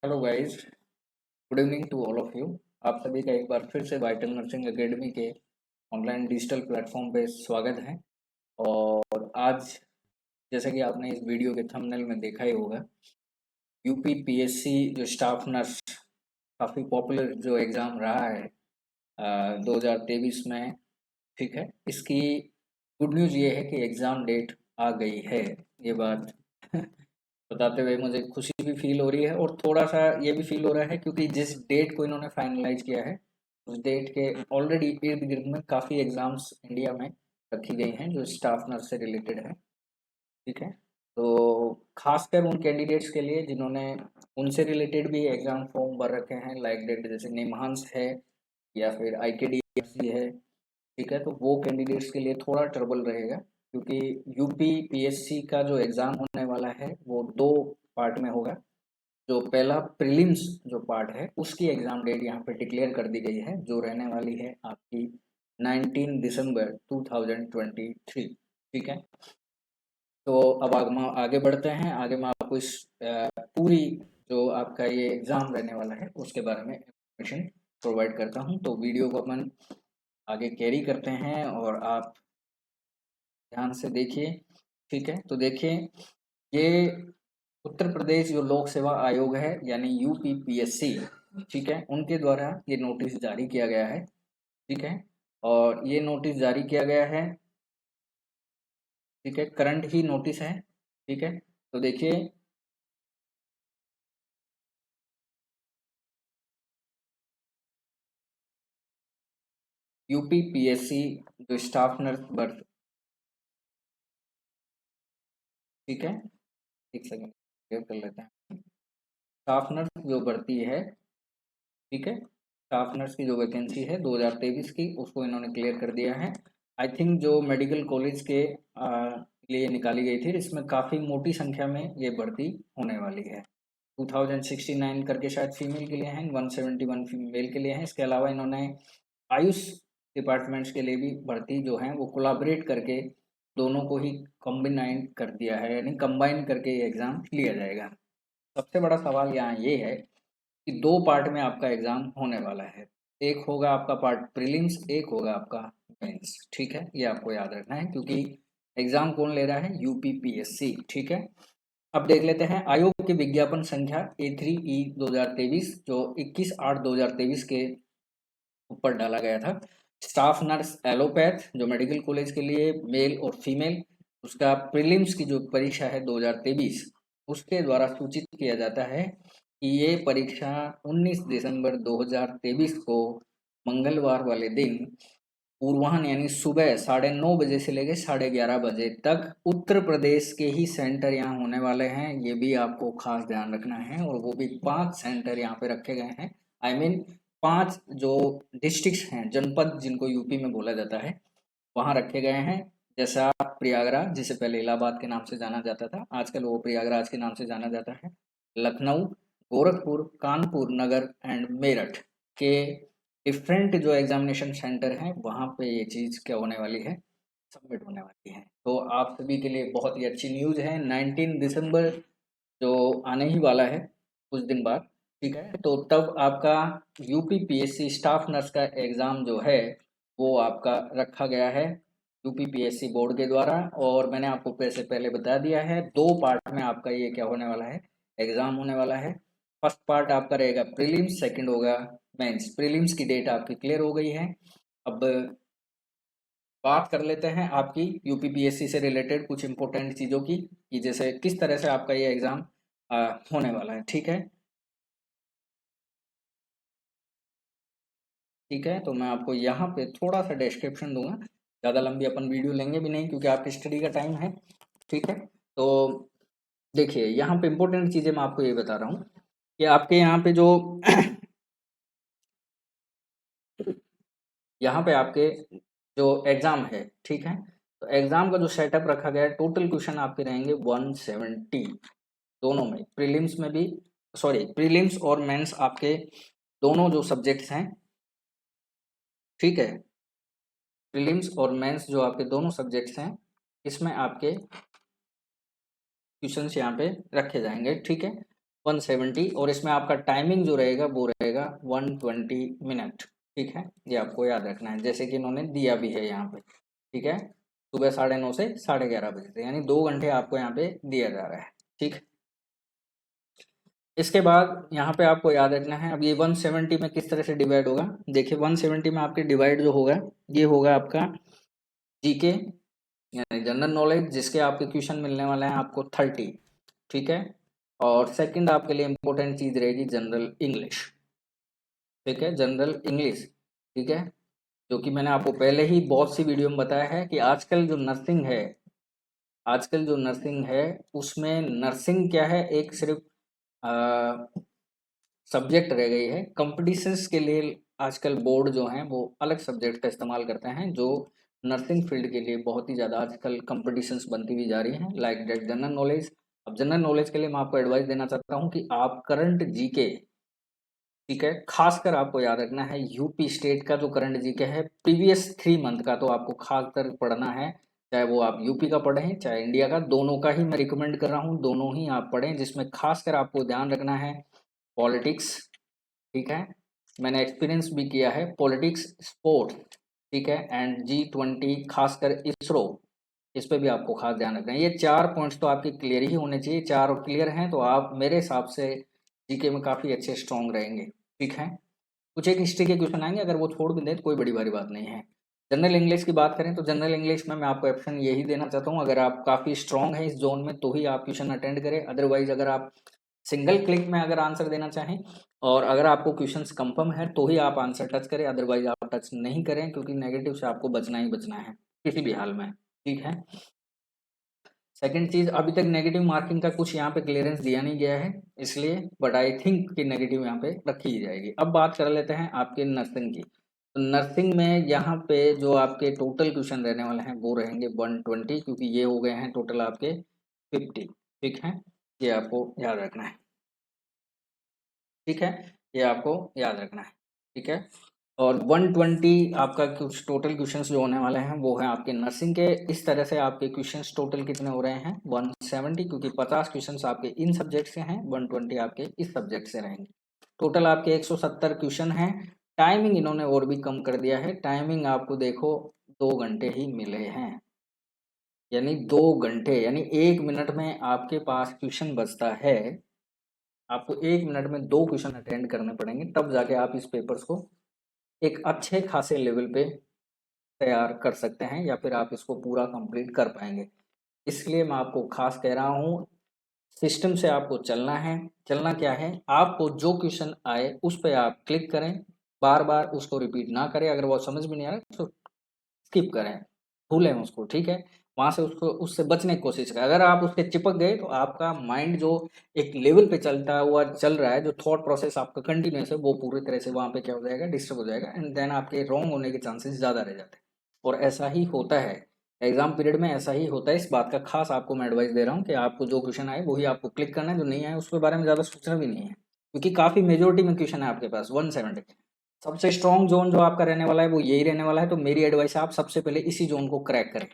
Hello guys, good evening to all of you. आप सभी का एक बार फिर से वाइटल नर्सिंग एकेडमी के ऑनलाइन डिजिटल प्लेटफॉर्म पे स्वागत है। और आज जैसे कि आपने इस वीडियो के थंबनेल में देखा ही होगा, यूपी पीएससी जो स्टाफ नर्स काफ़ी पॉपुलर जो एग्ज़ाम रहा है 2023 में। ठीक है, इसकी गुड न्यूज़ ये है कि एग्ज़ाम डेट आ गई है। ये बात बताते हुए मुझे खुशी भी फील हो रही है और थोड़ा सा ये भी फील हो रहा है, क्योंकि जिस डेट को इन्होंने फाइनलाइज किया है उस डेट के ऑलरेडी इर्द गिर्द में काफ़ी एग्जाम्स इंडिया में रखी गई हैं जो स्टाफ नर्स से रिलेटेड है। ठीक है, तो खासकर उन कैंडिडेट्स के लिए जिन्होंने उनसे रिलेटेड भी एग्जाम फॉर्म भर रखे हैं, लाइक डेट जैसे निमहांस है या फिर IKDFC है। ठीक है, तो वो कैंडिडेट्स के लिए थोड़ा ट्रबल रहेगा, क्योंकि यूपी पीएससी का जो एग्ज़ाम होने वाला है वो दो पार्ट में होगा। जो पहला प्रीलिम्स जो पार्ट है उसकी एग्ज़ाम डेट यहाँ पे डिक्लेयर कर दी गई है, जो रहने वाली है आपकी 19 दिसंबर 2023। ठीक है, तो अब आगे बढ़ते हैं। आगे मैं आपको इस पूरी जो आपका ये एग्ज़ाम रहने वाला है उसके बारे में इंफॉर्मेशन प्रोवाइड करता हूँ। तो वीडियो को अपन आगे कैरी करते हैं और आप ध्यान से देखिए। ठीक है, तो देखिए, ये उत्तर प्रदेश जो लोक सेवा आयोग है यानी UPPSC, ठीक है, उनके द्वारा ये नोटिस जारी किया गया है। ठीक है, और ये नोटिस जारी किया गया है, ठीक है, करंट ही नोटिस है। ठीक है, तो देखिए, UPPSC जो स्टाफ नर्स भर्ती, ठीक है, एक सेकंड क्लियर कर लेते हैं। स्टाफ नर्स जो भर्ती है, ठीक है, स्टाफ नर्स की जो वैकेंसी है 2023 की, उसको इन्होंने क्लियर कर दिया है। आई थिंक जो मेडिकल कॉलेज के लिए निकाली गई थी, इसमें काफ़ी मोटी संख्या में ये भर्ती होने वाली है। 2069 करके शायद फीमेल के लिए हैं, 171 मेल के लिए हैं। इसके अलावा इन्होंने आयुष डिपार्टमेंट्स के लिए भी भर्ती जो है वो कोलाबरेट करके दोनों को ही कॉम्बिनाइन कर दिया है, यानी कंबाइन करके ये एग्ज़ाम लिया जाएगा। सबसे बड़ा सवाल यहाँ ये है कि दो पार्ट में आपका एग्जाम होने वाला है। एक होगा आपका पार्ट प्रीलिम्स, एक होगा आपका मेंस। ठीक है, ये आपको याद रखना है, क्योंकि एग्जाम कौन ले रहा है? UPPSC। ठीक है, अब देख लेते हैं आयोग की विज्ञापन संख्या A3E 2023 जो 21/8/2023 के ऊपर डाला गया था। स्टाफ नर्स एलोपैथ जो मेडिकल कॉलेज के लिए मेल और फीमेल, उसका प्रीलिम्स की जो परीक्षा है 2023, उसके द्वारा सूचित किया जाता है कि ये परीक्षा 19 दिसंबर 2023 को मंगलवार वाले दिन पूर्वाह्न यानी सुबह 9:30 बजे से लेकर 11:30 बजे तक उत्तर प्रदेश के ही सेंटर यहाँ होने वाले हैं। ये भी आपको खास ध्यान रखना है, और वो भी 5 सेंटर यहाँ पे रखे गए हैं। आई मीन 5 जो डिस्ट्रिक्ट्स हैं, जनपद जिनको यूपी में बोला जाता है, वहाँ रखे गए हैं। जैसा प्रयागराज, जिसे पहले इलाहाबाद के नाम से जाना जाता था, आजकल वो प्रयागराज के नाम से जाना जाता है। लखनऊ, गोरखपुर, कानपुर नगर एंड मेरठ के डिफरेंट जो एग्जामिनेशन सेंटर हैं वहाँ पे ये चीज़ क्या होने वाली है, सबमिट होने वाली है। तो आप सभी के लिए बहुत ही अच्छी न्यूज़ है। 19 दिसंबर जो आने ही वाला है कुछ दिन बाद, ठीक है, तो तब आपका UPPSC स्टाफ नर्स का एग्ज़ाम जो है वो आपका रखा गया है UPPSC बोर्ड के द्वारा। और मैंने आपको पैसे पहले बता दिया है, दो पार्ट में आपका ये क्या होने वाला है, एग्ज़ाम होने वाला है। फर्स्ट पार्ट आपका रहेगा प्रीलिम्स, सेकंड होगा मेंस। प्रीलिम्स की डेट आपकी क्लियर हो गई है। अब बात कर लेते हैं आपकी UPPSC से रिलेटेड कुछ इंपॉर्टेंट चीज़ों की, कि जैसे किस तरह से आपका ये एग्ज़ाम होने वाला है। ठीक है, ठीक है, तो मैं आपको यहाँ पे थोड़ा सा डिस्क्रिप्शन दूंगा, ज़्यादा लंबी अपन वीडियो लेंगे भी नहीं क्योंकि आपकी स्टडी का टाइम है। ठीक है, तो देखिए, यहाँ पे इंपॉर्टेंट चीज़ें मैं आपको ये बता रहा हूँ कि आपके यहाँ पे जो यहाँ पे आपके जो एग्ज़ाम है, ठीक है, तो एग्ज़ाम का जो सेटअप रखा गया है, टोटल क्वेश्चन आपके रहेंगे 170 दोनों में, प्रीलिम्स में भी, सॉरी, प्रीलिम्स और मेंस आपके दोनों जो सब्जेक्ट्स हैं। ठीक है, प्रीलिम्स और मेंस जो आपके दोनों सब्जेक्ट्स हैं, इसमें आपके क्वेश्चंस यहाँ पे रखे जाएंगे। ठीक है, 170 और इसमें आपका टाइमिंग जो रहेगा वो रहेगा 120 मिनट। ठीक है, ये आपको याद रखना है, जैसे कि इन्होंने दिया भी है यहाँ पे। ठीक है, सुबह 9:30 से 11:30 बजे से, यानी 2 घंटे आपको यहाँ पे दिया जा रहा है। ठीक, इसके बाद यहाँ पे आपको याद रखना है, अब ये 170 में किस तरह से डिवाइड होगा। देखिए 170 में आपके डिवाइड जो होगा ये होगा आपका जीके यानी जनरल नॉलेज, जिसके आपके क्वेश्चन मिलने वाले हैं आपको 30। ठीक है, और सेकंड आपके लिए इंपॉर्टेंट चीज रहेगी जनरल इंग्लिश। ठीक है, जनरल इंग्लिश। ठीक है, जो कि मैंने आपको पहले ही बहुत सी वीडियो में बताया है कि आजकल जो नर्सिंग है, आजकल जो नर्सिंग है उसमें नर्सिंग क्या है, एक सिर्फ सब्जेक्ट रह गई है। कंपटीशंस के लिए आजकल बोर्ड जो हैं वो अलग सब्जेक्ट का इस्तेमाल करते हैं, जो नर्सिंग फील्ड के लिए बहुत ही ज़्यादा आजकल कंपटीशंस बनती हुई जा रही हैं, लाइक दैट जनरल नॉलेज। अब जनरल नॉलेज के लिए मैं आपको एडवाइस देना चाहता हूँ कि आप करंट जीके, ठीक है, खासकर आपको याद रखना है यूपी स्टेट का जो करंट जीके है प्रीवियस 3 मंथ का, तो आपको खासकर पढ़ना है। चाहे वो आप यूपी का पढ़ें चाहे इंडिया का, दोनों का ही मैं रिकमेंड कर रहा हूँ, दोनों ही आप पढ़ें, जिसमें खासकर आपको ध्यान रखना है पॉलिटिक्स। ठीक है, मैंने एक्सपीरियंस भी किया है पॉलिटिक्स, स्पोर्ट्स, ठीक है, एंड G20, खासकर इसरो, इस पे भी आपको खास ध्यान रखना है। ये 4 पॉइंट्स तो आपके क्लियर ही होने चाहिए, 4 क्लियर हैं तो आप मेरे हिसाब से जीके में काफ़ी अच्छे स्ट्रॉन्ग रहेंगे। ठीक है, कुछ एक हिस्ट्री के क्वेश्चन आएंगे, अगर वो छोड़ भी दें तो कोई बड़ी भारी बात नहीं है। जनरल इंग्लिश की बात करें तो जनरल इंग्लिश में मैं आपको ऑप्शन यही देना चाहता हूँ, अगर आप काफ़ी स्ट्रॉन्ग हैं इस जोन में तो ही आप ट्यूशन अटेंड करें, अदरवाइज अगर आप सिंगल क्लिक में अगर आंसर देना चाहें और अगर आपको क्वेश्चंस कंफर्म है तो ही आप आंसर टच करें, अदरवाइज आप टच नहीं करें, क्योंकि नेगेटिव से आपको बचना ही बचना है किसी भी हाल में। ठीक है, सेकंड चीज, अभी तक नेगेटिव मार्किंग का कुछ यहाँ पे क्लियरेंस दिया नहीं गया है इसलिए, बट आई थिंक कि नेगेटिव यहाँ पे रखी ही जाएगी। अब बात कर लेते हैं आपके नर्सिंग की। तो नर्सिंग में यहाँ पे जो आपके टोटल क्वेश्चन रहने वाले हैं वो रहेंगे 120, क्योंकि ये हो गए हैं टोटल आपके 50। ठीक है, ये आपको याद रखना है। ठीक है, ये आपको याद रखना है। ठीक है, और 120 आपका कुछ टोटल क्वेश्चंस जो होने वाले हैं वो हैं आपके नर्सिंग के। इस तरह से आपके क्वेश्चंस टोटल कितने हो रहे हैं 170, क्योंकि 50 क्वेश्चंस आपके इन सब्जेक्ट से हैं, 120 आपके इस सब्जेक्ट से रहेंगे। टोटल आपके 170 क्वेश्चन हैं। टाइमिंग इन्होंने और भी कम कर दिया है, टाइमिंग आपको देखो 2 घंटे ही मिले हैं, यानी 2 घंटे, यानी 1 मिनट में आपके पास क्वेश्चन बचता है। आपको 1 मिनट में 2 क्वेश्चन अटेंड करने पड़ेंगे, तब जाके आप इस पेपर्स को एक अच्छे खासे लेवल पे तैयार कर सकते हैं, या फिर आप इसको पूरा कंप्लीट कर पाएंगे। इसलिए मैं आपको खास कह रहा हूँ, सिस्टम से आपको चलना है। चलना क्या है, आपको जो क्वेश्चन आए उस पर आप क्लिक करें, बार बार उसको रिपीट ना करें, अगर वो समझ में नहीं आ रहा तो स्किप करें, भूलें उसको। ठीक है, वहां से उसको उससे बचने की कोशिश करें। अगर आप उससे चिपक गए तो आपका माइंड जो एक लेवल पे चलता हुआ चल रहा है, जो थॉट प्रोसेस आपका कंटिन्यूस है, वो पूरी तरह से वहां पे क्या हो जाएगा, डिस्टर्ब हो जाएगा, एंड देन आपके रॉन्ग होने के चांसेस ज्यादा रह जाते हैं। और ऐसा ही होता है एग्जाम पीरियड में, ऐसा ही होता है। इस बात का खास आपको मैं एडवाइस दे रहा हूँ कि आपको जो क्वेश्चन आए वही आपको क्लिक करना है, जो नहीं आए उसके बारे में ज्यादा सोचना भी नहीं है, क्योंकि काफी मेजोरिटी में क्वेश्चन है आपके पास 170। सबसे स्ट्रॉन्ग जोन जो आपका रहने वाला है वो यही रहने वाला है, तो मेरी एडवाइस है आप सबसे पहले इसी जोन को क्रैक करें।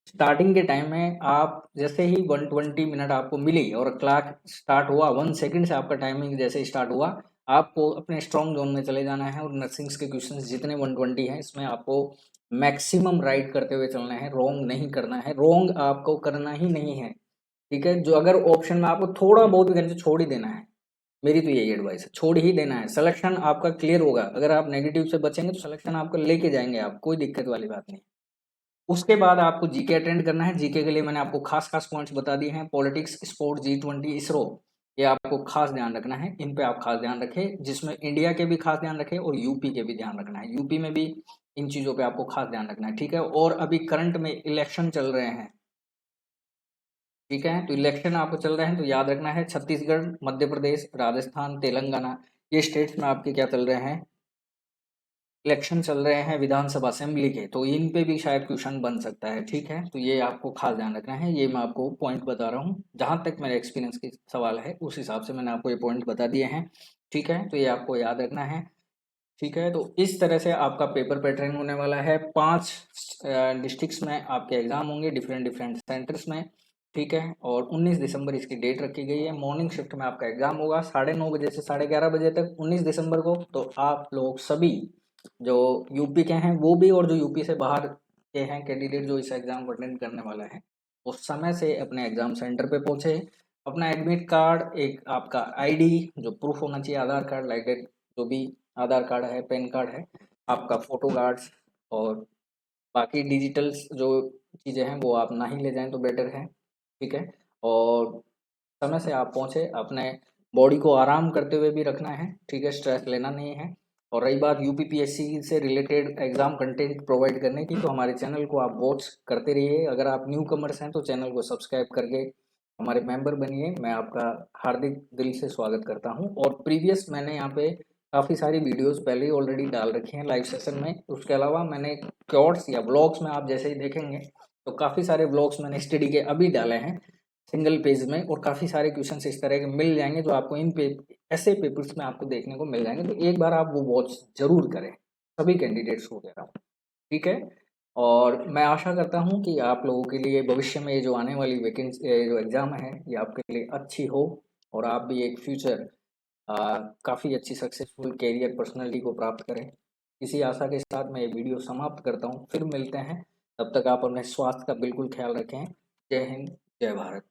स्टार्टिंग के टाइम में आप जैसे ही 120 मिनट आपको मिली और क्लॉक स्टार्ट हुआ, 1 सेकंड से आपका टाइमिंग जैसे स्टार्ट हुआ, आपको अपने स्ट्रॉन्ग जोन में चले जाना है, और नर्सिंग्स के क्वेश्चंस जितने 120 हैं इसमें आपको मैक्सिमम राइट करते हुए चलना है, रॉन्ग नहीं करना है, रॉन्ग आपको करना ही नहीं है। ठीक है, जो अगर ऑप्शन में आपको थोड़ा बहुत भी करने से छोड़ ही देना है, मेरी तो यही एडवाइस है, छोड़ ही देना है। सिलेक्शन आपका क्लियर होगा, अगर आप नेगेटिव से बचेंगे तो सिलेक्शन आपका लेके जाएंगे आप, कोई दिक्कत वाली बात नहीं। उसके बाद आपको जीके अटेंड करना है। जीके के लिए मैंने आपको खास खास पॉइंट्स बता दिए हैं, पॉलिटिक्स, स्पोर्ट, G20, इसरो, ये आपको खास ध्यान रखना है, इन पे आप खास ध्यान रखें, जिसमें इंडिया के भी खास ध्यान रखें और यूपी के भी ध्यान रखना है, यूपी में भी इन चीज़ों पे आपको खास ध्यान रखना है। ठीक है, और अभी करंट में इलेक्शन चल रहे हैं। ठीक है, तो इलेक्शन आपको चल रहे हैं तो याद रखना है, छत्तीसगढ़, मध्य प्रदेश, राजस्थान, तेलंगाना, ये स्टेट्स में आपके क्या चल रहे हैं, इलेक्शन चल रहे हैं विधानसभा असेंबली के, तो इन पे भी शायद क्वेश्चन बन सकता है। ठीक है, तो ये आपको खास ध्यान रखना है, ये मैं आपको पॉइंट बता रहा हूँ, जहां तक मेरे एक्सपीरियंस की सवाल है उस हिसाब से मैंने आपको ये पॉइंट बता दिए हैं। ठीक है, तो ये आपको याद रखना है। ठीक है, तो इस तरह से आपका पेपर पैटर्न होने वाला है। 5 डिस्ट्रिक्ट्स में आपके एग्जाम होंगे, डिफरेंट डिफरेंट सेंटर्स में। ठीक है। और 19 दिसंबर इसकी डेट रखी गई है। मॉर्निंग शिफ्ट में आपका एग्जाम होगा 9:30 बजे से 11:30 बजे तक 19 दिसंबर को। तो आप लोग सभी जो यूपी के हैं वो भी, और जो यूपी से बाहर के हैं कैंडिडेट जो इस एग्जाम को अटेंड करने वाला है, उस समय से अपने एग्जाम सेंटर पे पहुंचे। अपना एडमिट कार्ड, एक आपका आईडी जो प्रूफ होना चाहिए, आधार कार्ड लाइक डेट, जो भी आधार कार्ड है, पैन कार्ड है, आपका फोटो कार्ड्स, और बाकी डिजिटल्स जो चीज़ें हैं वो आप ना ही ले जाएं तो बेटर है। ठीक है। और समय से आप पहुंचे, अपने बॉडी को आराम करते हुए भी रखना है। ठीक है, स्ट्रेस लेना नहीं है। और रही बात यूपीपीएससी से रिलेटेड एग्जाम कंटेंट प्रोवाइड करने की, तो हमारे चैनल को आप वॉच करते रहिए। अगर आप न्यू कमर्स हैं तो चैनल को सब्सक्राइब करके हमारे मेंबर बनिए। मैं आपका हार्दिक दिल से स्वागत करता हूं। और प्रीवियस मैंने यहाँ पे काफ़ी सारी वीडियोस पहले ही ऑलरेडी डाल रखी हैं लाइव सेशन में। उसके अलावा मैंने शॉर्ट्स या ब्लॉग्स में आप जैसे ही देखेंगे तो काफ़ी सारे ब्लॉग्स मैंने स्टडी के अभी डाले हैं सिंगल पेज में, और काफ़ी सारे क्वेश्चंस इस तरह के मिल जाएंगे जो आपको ऐसे पेपर्स में आपको देखने को मिल जाएंगे। तो एक बार आप वो वॉच जरूर करें, सभी कैंडिडेट्स को कह रहा हूँ। ठीक है। और मैं आशा करता हूँ कि आप लोगों के लिए भविष्य में ये जो आने वाली वैकेंसी जो एग्ज़ाम है ये आपके लिए अच्छी हो, और आप भी एक फ्यूचर काफ़ी अच्छी सक्सेसफुल कैरियर पर्सनैलिटी को प्राप्त करें। इसी आशा के साथ मैं ये वीडियो समाप्त करता हूँ। फिर मिलते हैं, तब तक आप अपने स्वास्थ्य का बिल्कुल ख्याल रखें। जय हिंद, जय भारत।